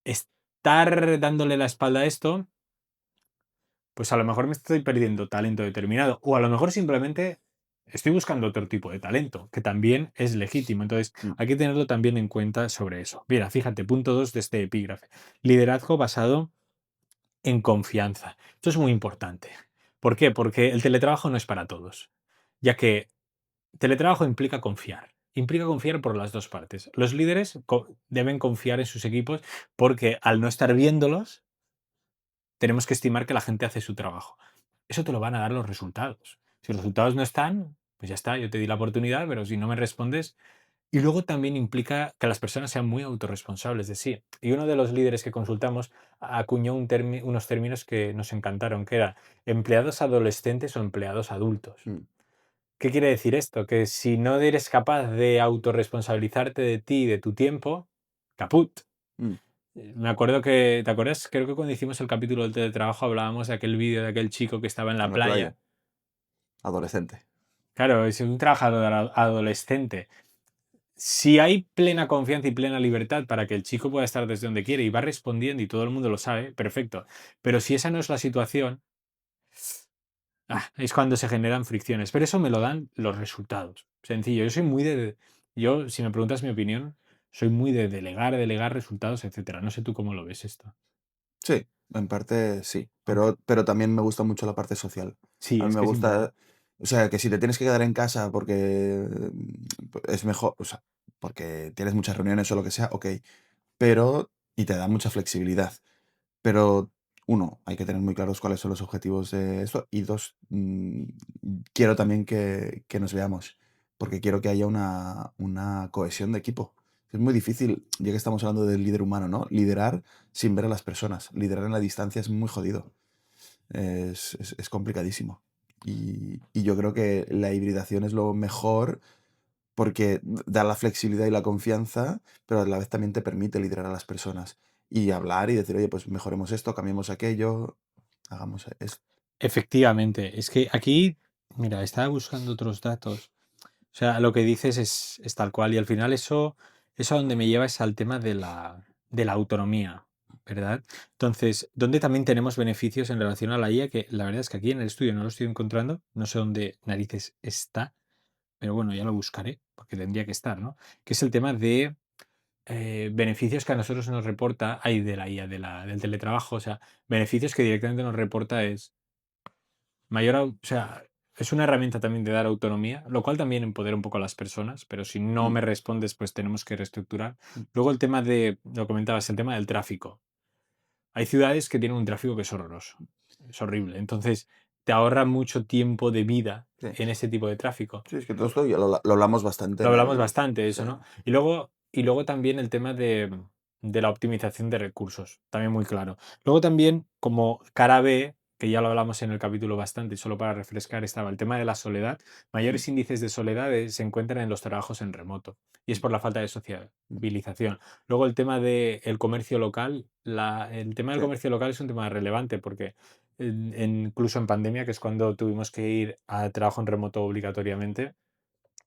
Estar dándole la espalda a esto, pues a lo mejor me estoy perdiendo talento determinado, o a lo mejor simplemente estoy buscando otro tipo de talento, que también es legítimo. Entonces, mm, hay que tenerlo también en cuenta sobre eso. Mira, fíjate, punto 2 de este epígrafe. Liderazgo basado en confianza. Esto es muy importante. ¿Por qué? Porque el teletrabajo no es para todos, ya que teletrabajo implica confiar. Implica confiar por las dos partes. Los líderes deben confiar en sus equipos porque al no estar viéndolos, tenemos que estimar que la gente hace su trabajo. Eso te lo van a dar los resultados. Si los resultados no están, pues ya está, yo te di la oportunidad, pero si no me respondes, y luego también implica que las personas sean muy autorresponsables de sí. Y uno de los líderes que consultamos acuñó unos términos que nos encantaron, que era empleados adolescentes o empleados adultos. mm, ¿Qué quiere decir esto? Que si no eres capaz de autorresponsabilizarte de ti y de tu tiempo, caput. mm. Me acuerdo que, ¿te acuerdas? Creo que cuando hicimos el capítulo del teletrabajo hablábamos de aquel vídeo de aquel chico que estaba en la En la playa, playa. adolescente. Claro, es un trabajador adolescente. Si hay plena confianza y plena libertad para que el chico pueda estar desde donde quiere y va respondiendo y todo el mundo lo sabe, perfecto. Pero si esa no es la situación, Mm. es cuando se generan fricciones. Pero eso me lo dan los resultados. Sencillo. Yo soy muy de. Yo, si me preguntas mi opinión, soy muy de delegar resultados, etcétera. No sé tú cómo lo ves esto. Sí, en parte sí, Aunque pero también me gusta mucho la parte social. sí, A mí es me que es importante. gusta, o sea, que si te tienes que quedar en casa porque es mejor, o sea, porque tienes muchas reuniones o lo que sea, ok, pero, y te da mucha flexibilidad. Pero, uno, hay que tener muy claros cuáles son los objetivos de esto. Y dos, quiero también que nos veamos, porque quiero que haya una cohesión de equipo. Es muy difícil, ya que estamos hablando del líder humano, ¿no? Liderar sin ver a las personas. Liderar en la distancia es muy jodido. Es complicadísimo. Y yo creo que la hibridación es lo mejor porque da la flexibilidad y la confianza, pero a la vez también te permite liderar a las personas y hablar y decir, oye, pues mejoremos esto, cambiemos aquello, hagamos esto. Efectivamente. Es que aquí, mira, estaba buscando otros datos. O sea, lo que dices es tal cual. Y al final eso a donde me lleva es al tema de la autonomía, ¿verdad? Entonces, donde también tenemos beneficios en relación a la IA, que la verdad es que aquí en el estudio no lo estoy encontrando, no sé dónde narices está, pero bueno, ya lo buscaré, porque tendría que estar, ¿no? Que es el tema de beneficios que a nosotros nos reporta, hay de la IA, del teletrabajo, o sea, beneficios que directamente nos reporta es o sea, es una herramienta también de dar autonomía, lo cual también empodera un poco a las personas, pero si no Mm, me respondes, pues tenemos que reestructurar. mm. Luego el tema lo comentabas, el tema del tráfico. Hay ciudades que tienen un tráfico que es horroroso, es horrible. Entonces, te ahorra mucho tiempo de vida Sí, en ese tipo de tráfico. sí, es que todo esto ya lo hablamos bastante Lo en hablamos el... bastante de Sí, eso, ¿no? Y luego también el tema de la optimización de recursos, también muy claro. Luego también, como cara B, que ya lo hablamos en el capítulo bastante, y solo para refrescar, estaba el tema de la soledad. mm, Mayores índices de soledad se encuentran en los trabajos en remoto, y es mm, por la falta de mm. sociabilización. Luego el tema del comercio local, el tema del Sí, comercio local es un tema relevante porque incluso en pandemia, que es cuando tuvimos que ir a trabajo en remoto obligatoriamente,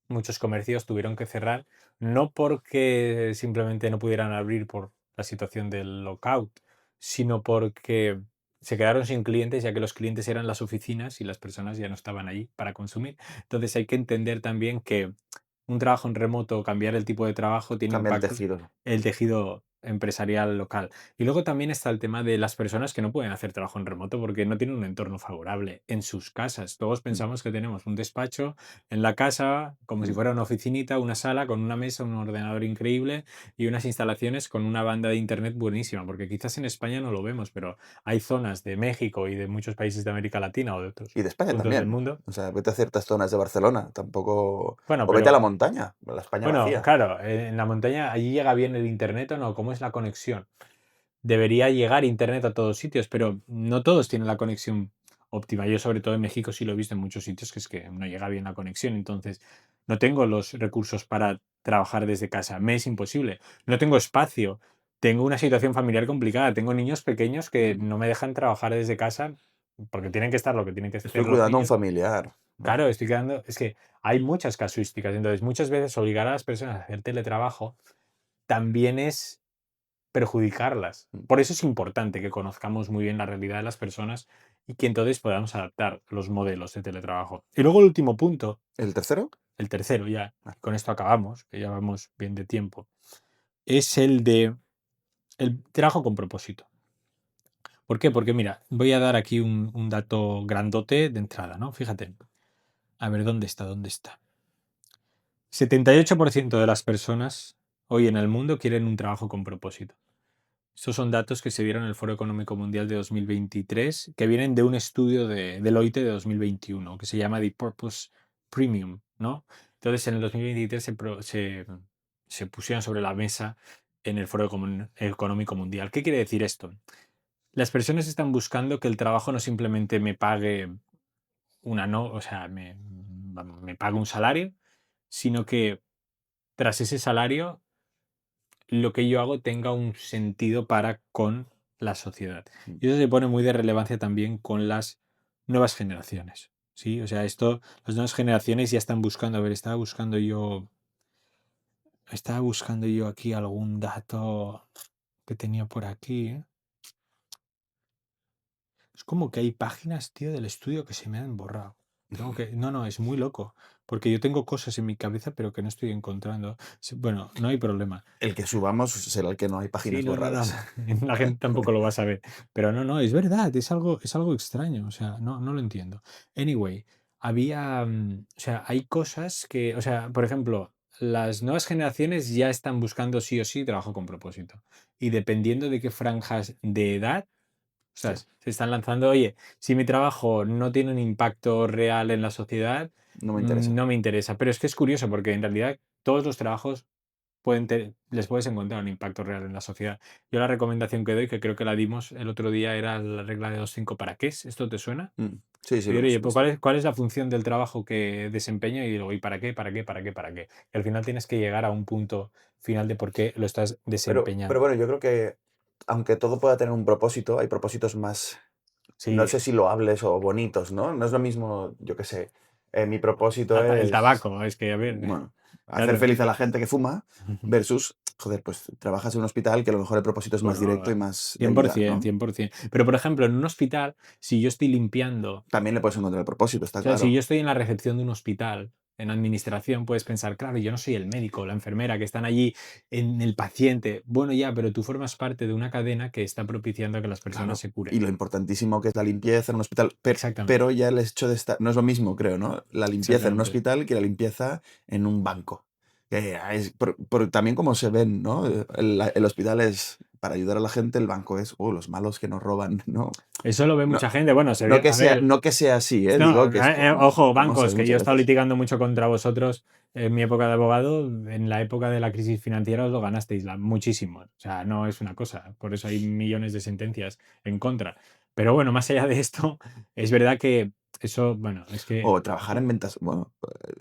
muchos comercios tuvieron que cerrar, no porque simplemente no pudieran abrir por la situación del lockout, sino porque se quedaron sin clientes, ya que los clientes eran las oficinas y las personas ya no estaban allí para consumir. Entonces hay que entender también que un trabajo en remoto, cambiar el tipo de trabajo, tiene cambia el impactos. tejido. El tejido empresarial local. Y luego también está el tema de las personas que no pueden hacer trabajo en remoto porque no tienen un entorno favorable en sus casas. Todos Mm, pensamos que tenemos un despacho en la casa, como si mm. fuera una oficinita, una sala con una mesa, un ordenador increíble y unas instalaciones con una banda de internet buenísima, porque quizás en España no lo vemos, pero hay zonas de México y de muchos países de América Latina o de otros Y de España puntos del también. mundo. O sea, vete a ciertas zonas de Barcelona, tampoco Bueno, o vete a la pero montaña, la España bueno, vacía. claro, en la montaña allí llega bien el internet o no, ¿cómo es la conexión? Debería llegar internet a todos sitios, pero no todos tienen la conexión óptima. Yo, sobre todo en México, sí lo he visto en muchos sitios que es que no llega bien la conexión. Entonces, no tengo los recursos para trabajar desde casa. Me es imposible. No tengo espacio. Tengo una situación familiar complicada. Tengo niños pequeños que Mm. no me dejan trabajar desde casa porque tienen que estar lo que tienen que Estoy hacer los cuidando a un niños. familiar, ¿no? Claro, estoy quedando. Es que hay muchas casuísticas. Entonces, muchas veces obligar a las personas a hacer teletrabajo también es perjudicarlas. Mm. Por eso es importante que conozcamos muy bien la realidad de las personas y que entonces podamos adaptar los modelos de teletrabajo. Y luego el último punto, ¿El tercero? el tercero ya, Ah, y con esto acabamos, que ya vamos bien de tiempo, es el de el trabajo con propósito. ¿Por qué? Porque mira, voy a dar aquí un dato grandote de entrada, ¿no? Fíjate, a ver dónde está, dónde está. 78% de las personas hoy en el mundo quieren un trabajo con propósito. Estos son datos que se dieron en el Foro Económico Mundial de 2023, que vienen de un estudio de Deloitte de 2021, que se llama The Purpose Premium, ¿no? Entonces, en el 2023 se pusieron sobre la mesa en el Foro Económico Mundial. ¿Qué quiere decir esto? Las personas están buscando que el trabajo no simplemente me pague o sea, me pague un salario, sino que tras ese salario lo que yo hago tenga un sentido para con la sociedad. mm. Y eso se pone muy de relevancia también con las nuevas generaciones. ¿Sí? O sea, esto, las nuevas generaciones ya están buscando, a ver, estaba buscando yo aquí algún dato que tenía por aquí. ¿Eh? Es como que hay páginas, tío, del estudio que se me han borrado. No, es muy loco, porque yo tengo cosas en mi cabeza, pero que no estoy encontrando. Bueno, no hay problema. El que subamos será el que no hay Sí, páginas no. borradas. La gente tampoco lo va a saber. Pero no, es verdad, es algo extraño. O sea, no lo entiendo. Anyway, o sea, hay cosas que, o sea, por ejemplo, las nuevas generaciones ya están buscando sí o sí trabajo con propósito. Y dependiendo de qué franjas de edad, Sí, ostras, se están lanzando, oye, si mi trabajo no tiene un impacto real en la sociedad, no me interesa. no me interesa. Pero es que es curioso porque en realidad todos los trabajos les puedes encontrar un impacto real en la sociedad. Yo la recomendación que doy, que creo que la dimos el otro día, era la regla de 2 5 ¿para qué es? ¿Esto te suena? Mm. Sí, sí, lo Decir, hemos oye, pues visto. cuál es la función del trabajo que desempeño? Y luego, ¿y para qué? ¿Para qué? ¿Para qué? ¿Para qué? Y al final tienes que llegar a un punto final de por qué lo estás Pero desempeñando. bueno, yo creo que aunque todo pueda tener un propósito, hay propósitos más, no Sí, sé si loables o bonitos, ¿no? No es lo mismo, yo qué sé, mi propósito el es, tabaco, es que, a ver, bueno, hacer claro. feliz a la gente que fuma versus, joder, pues trabajas en un hospital que a lo mejor el propósito es más directo y Bueno, más de ayudar, 100%, ¿no? 100%. Pero, por ejemplo, en un hospital, si yo estoy limpiando. También le puedes encontrar el propósito, O está sea, si claro. yo estoy en la recepción de un hospital, en administración, puedes pensar, claro, yo no soy el médico o la enfermera que están allí en el paciente. Bueno, ya, pero tú formas parte de una cadena que está propiciando que las personas Claro. se Y curen. lo importantísimo que es la limpieza en un hospital. Pero Exactamente, ya el hecho de estar. No es lo mismo, creo, ¿no? La limpieza en un exactamente. hospital que la limpieza en un banco. También como se ven, ¿no? El hospital es para ayudar a la gente, el banco es, los malos que nos roban, ¿no? Eso lo ve No, mucha gente. Bueno, se ve, a ver, no que sea así, no, digo que es ojo, como se bancos, ve que yo he muchas estado veces. litigando mucho contra vosotros en mi época de abogado, en la época de la crisis financiera os lo ganasteis muchísimo. O sea, no es una cosa. Por eso hay millones de sentencias en contra. Pero bueno, más allá de esto, es verdad que eso, bueno, es que O trabajar en ventas, bueno,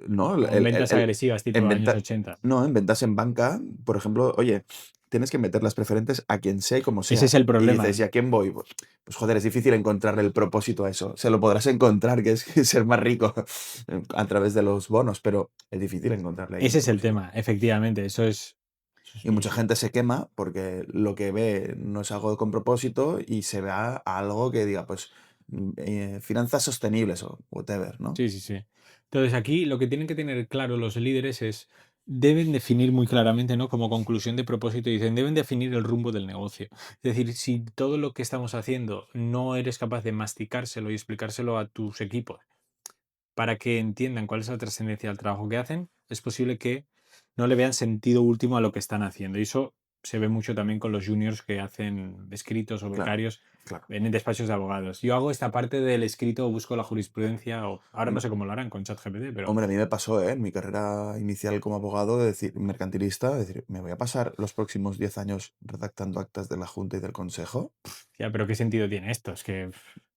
no, o en ventas agresivas tipo en años venta 80. no, en ventas en banca, por ejemplo, oye, tienes que meter las preferentes a quien sea y como Ese sea. es el Y dices: problema. "¿Y a quién voy?". Pues, joder, es difícil encontrarle el propósito a eso. Se lo podrás encontrar, que es ser más rico a través de los bonos, pero es difícil encontrarle ahí un Ese es el propósito. tema, efectivamente. Eso es Y muy mucha difícil. gente se quema porque lo que ve no es algo con propósito y se ve a algo que diga, pues, finanzas sostenibles o whatever, ¿no? Sí. Entonces aquí lo que tienen que tener claro los líderes es deben definir muy claramente, ¿no? Como conclusión de propósito, dicen, deben definir el rumbo del negocio. Es decir, si todo lo que estamos haciendo no eres capaz de masticárselo y explicárselo a tus equipos para que entiendan cuál es la trascendencia del trabajo que hacen, es posible que no le vean sentido último a lo que están haciendo. Y eso se ve mucho también con los juniors que hacen escritos o Claro, becarios claro. en despachos de abogados. Yo hago esta parte del escrito, busco la jurisprudencia, o ahora no Hom- sé cómo lo harán con ChatGPT, pero Hombre, a mí me pasó, ¿eh? En mi carrera inicial como abogado, de decir, mercantilista, de decir, me voy a pasar los próximos 10 años redactando actas de la Junta y del Consejo. ya, pero ¿qué sentido tiene esto? Es que,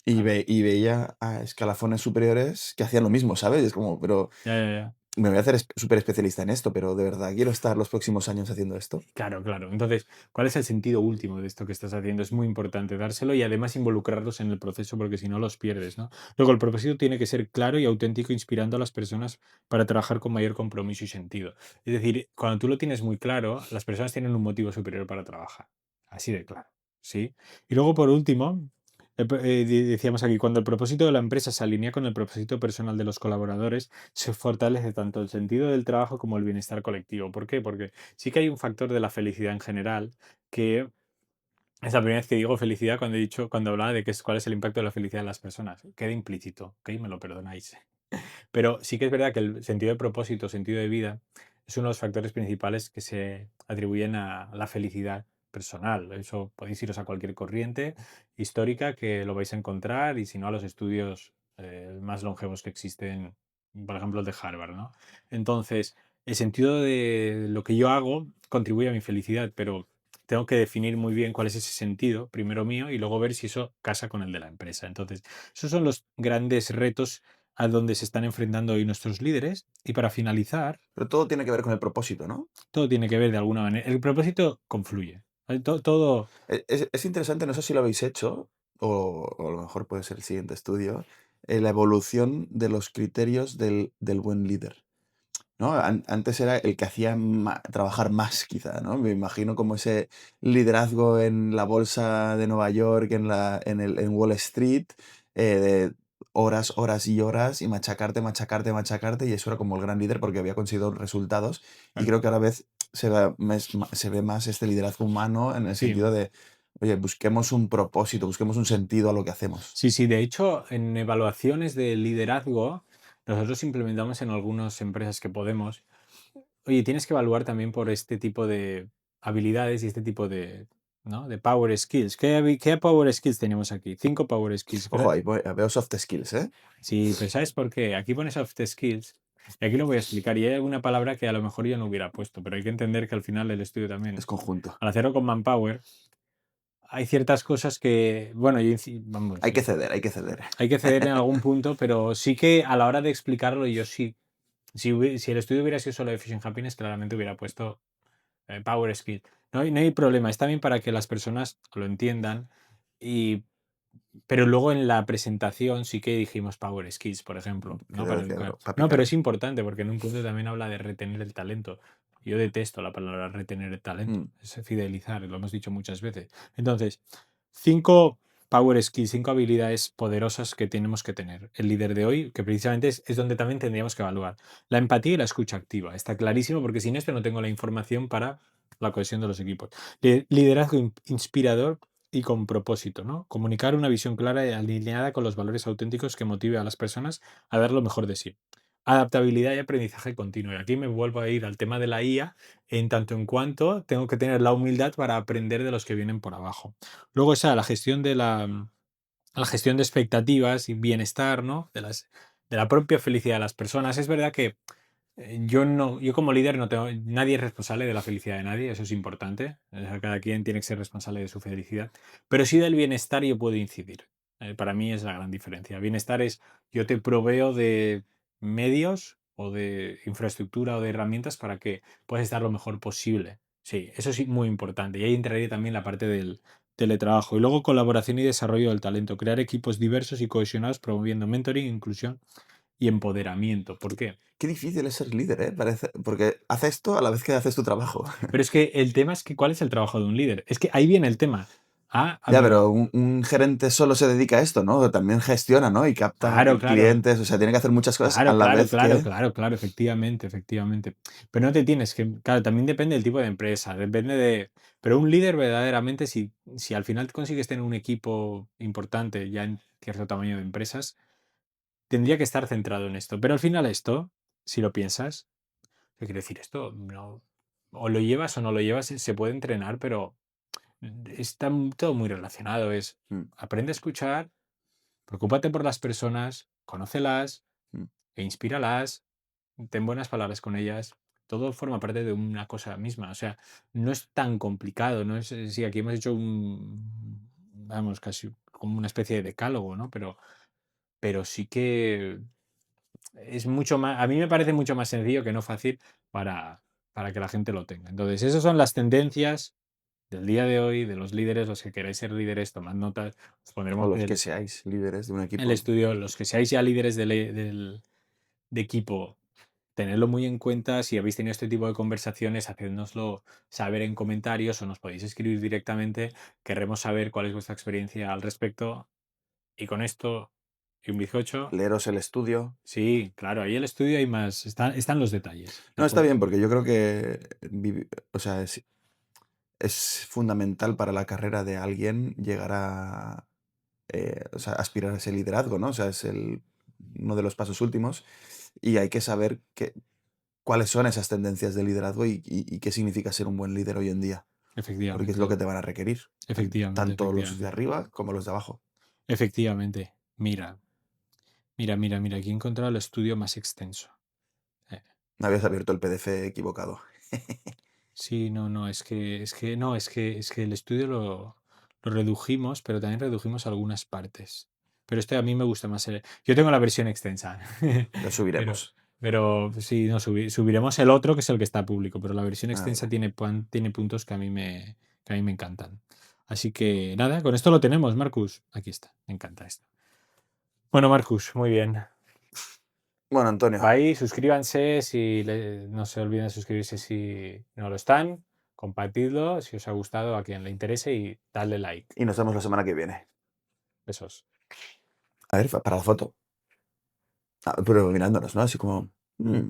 Y veía a escalafones superiores que hacían lo mismo, ¿sabes? Y es como, pero ya, ya, ya. me voy a hacer súper especialista en esto, pero de verdad quiero estar los próximos años haciendo esto. Claro, claro. Entonces, ¿cuál es el sentido último de esto que estás haciendo? Es muy importante dárselo y además involucrarlos en el proceso porque si no los pierdes, ¿no? Luego, el propósito tiene que ser claro y auténtico, inspirando a las personas para trabajar con mayor compromiso y sentido. Es decir, cuando tú lo tienes muy claro, las personas tienen un motivo superior para trabajar. Así de claro, ¿sí? Y luego, por último, decíamos aquí, cuando el propósito de la empresa se alinea con el propósito personal de los colaboradores, se fortalece tanto el sentido del trabajo como el bienestar colectivo. ¿Por qué? Porque sí que hay un factor de la felicidad en general, que es la primera vez que digo felicidad cuando he dicho, cuando hablaba de cuál es el impacto de la felicidad en las personas. Queda implícito, ¿ok? Me lo perdonáis. Pero sí que es verdad que el sentido de propósito, sentido de vida, es uno de los factores principales que se atribuyen a la felicidad personal. Eso podéis iros a cualquier corriente histórica que lo vais a encontrar y si no a los estudios más longevos que existen, por ejemplo el de Harvard, ¿no? Entonces, el sentido de lo que yo hago contribuye a mi felicidad, pero tengo que definir muy bien cuál es ese sentido, primero mío, y luego ver si eso casa con el de la empresa. Entonces, esos son los grandes retos a donde se están enfrentando hoy nuestros líderes. Y para finalizar, Pero todo tiene que ver con el propósito, ¿no? todo tiene que ver de alguna manera. El propósito confluye. Todo, Es interesante, no sé si lo habéis hecho, o a lo mejor puede ser el siguiente estudio, la evolución de los criterios del buen líder. ¿No? Antes era el que hacía trabajar más, quizá, ¿no? Me imagino como ese liderazgo en la bolsa de Nueva York, en Wall Street, de horas, horas y horas, y machacarte, machacarte, machacarte, y eso era como el gran líder porque había conseguido resultados. Y claro, creo que a la vez se ve más este liderazgo humano en el sí, sentido de, oye, busquemos un propósito, busquemos un sentido a lo que hacemos. sí, sí. De hecho, en evaluaciones de liderazgo, nosotros implementamos en algunas empresas que podemos. Oye, tienes que evaluar también por este tipo de habilidades y este tipo de, ¿no? De power skills. ¿Qué power skills tenemos aquí? 5 power skills. Ojo, ahí veo soft skills, ¿eh? Sí, pero ¿sabes por qué? Aquí pone soft skills y aquí lo voy a explicar. Y hay alguna palabra que a lo mejor yo no hubiera puesto, pero hay que entender que al final el estudio Es también, conjunto. al hacerlo con Manpower, hay ciertas cosas que, bueno, vamos, Hay que ceder, hay que ceder. hay que ceder en algún punto, pero sí que a la hora de explicarlo, yo sí, si el estudio hubiera sido solo de Efficient Happiness, claramente hubiera puesto Power Skill. No hay problema, está bien para que las personas lo entiendan y pero luego en la presentación sí que dijimos Power Skills, por ejemplo, ¿no? Quería Para decir educar. algo, para No, pero picar. es importante porque en un punto también habla de retener el talento. Yo detesto la palabra retener el talento, Mm. es fidelizar, lo hemos dicho muchas veces. Entonces, 5 Power Skills, 5 habilidades poderosas que tenemos que tener. El líder de hoy, que precisamente es donde también tendríamos que evaluar. La empatía y la escucha activa. Está clarísimo porque sin esto no tengo la información para la cohesión de los equipos. Liderazgo inspirador y con propósito, ¿no? Comunicar una visión clara y alineada con los valores auténticos que motive a las personas a dar lo mejor de sí. Adaptabilidad y aprendizaje continuo. Y aquí me vuelvo a ir al tema de la IA, en tanto en cuanto tengo que tener la humildad para aprender de los que vienen por abajo. Luego está la gestión de expectativas y bienestar, ¿no? De la propia felicidad de las personas. Es verdad que yo como líder no tengo, nadie es responsable de la felicidad de nadie, eso es importante. Cada quien tiene que ser responsable de su felicidad. Pero sí del bienestar yo puedo incidir. Para mí es la gran diferencia. Bienestar es yo te proveo de medios o de infraestructura o de herramientas para que puedas estar lo mejor posible. Sí, eso sí muy importante. Y ahí entraría también la parte del teletrabajo. Y luego colaboración y desarrollo del talento. Crear equipos diversos y cohesionados promoviendo mentoring, inclusión y empoderamiento. ¿Por qué? Qué difícil es ser líder, ¿eh? Parece, porque haces esto a la vez que haces tu trabajo. Pero es que el tema es que ¿cuál es el trabajo de un líder? Es que ahí viene el tema. Ya, Pero pero un gerente solo se dedica a esto, ¿no? También gestiona, ¿no? Y capta claro, claro. clientes, o sea, tiene que hacer muchas cosas a Claro, la claro, vez claro, que... claro, claro, efectivamente, efectivamente. Pero no te tienes que, claro, también depende del tipo de empresa, depende de, pero un líder verdaderamente, si al final consigues tener un equipo importante ya en cierto tamaño de empresas, tendría que estar centrado en esto. Pero al final esto, si lo piensas, ¿qué quiere decir esto? No, o lo llevas o no lo llevas, se puede entrenar, pero está todo muy relacionado. Es Mm, aprende a escuchar, preocúpate por las personas, conócelas mm. e inspíralas. Ten buenas palabras con ellas. Todo forma parte de una cosa misma. O sea, no es tan complicado. No es, sí, aquí hemos hecho vamos, casi como una especie de decálogo, ¿no? Pero sí que es mucho más, a mí me parece mucho más sencillo que no fácil para que la gente lo tenga. Entonces, esas son las tendencias del día de hoy, de los líderes, los que queráis ser líderes, tomad notas, os O pondremos los que seáis líderes de un el equipo. estudio, los que seáis ya líderes de equipo, tenedlo muy en cuenta. Si habéis tenido este tipo de conversaciones, hacednoslo saber en comentarios o nos podéis escribir directamente. Querremos saber cuál es vuestra experiencia al respecto. Y con esto, y un bizcocho. Leeros el estudio. Sí, claro, ahí el estudio hay más, están los detalles. No, está bien, porque yo creo que, o sea, es fundamental para la carrera de alguien llegar a, o sea, aspirar a ese liderazgo, ¿no? O sea, es uno de los pasos últimos y hay que saber cuáles son esas tendencias de liderazgo y qué significa ser un buen líder hoy en día, porque es lo Efectivamente, que te van a requerir, efectivamente, tanto los de efectivamente. arriba como los de abajo. Efectivamente. Mira, mira, mira, mira, aquí he encontrado el estudio más extenso. Eh, Me habías abierto el PDF equivocado. Sí, no, no, no, es que el estudio lo redujimos, pero también redujimos algunas partes. Pero este a mí me gusta más. Yo tengo la versión extensa, Lo pero, subiremos. pero sí, no, subiremos el otro, que es el que está público, pero la versión Ah, extensa vale. tiene puntos que a mí me encantan. Así que nada, con esto lo tenemos, Marcus. Aquí está, me encanta esto. Bueno, Marcus, muy bien. Bueno, Antonio, Ahí, suscríbanse si no se olviden de suscribirse si no lo están. Compartidlo si os ha gustado a quien le interese y darle like. y nos vemos la semana que viene. Besos. A ver, para la foto. Ah, pero mirándonos, ¿no? Así como... mm.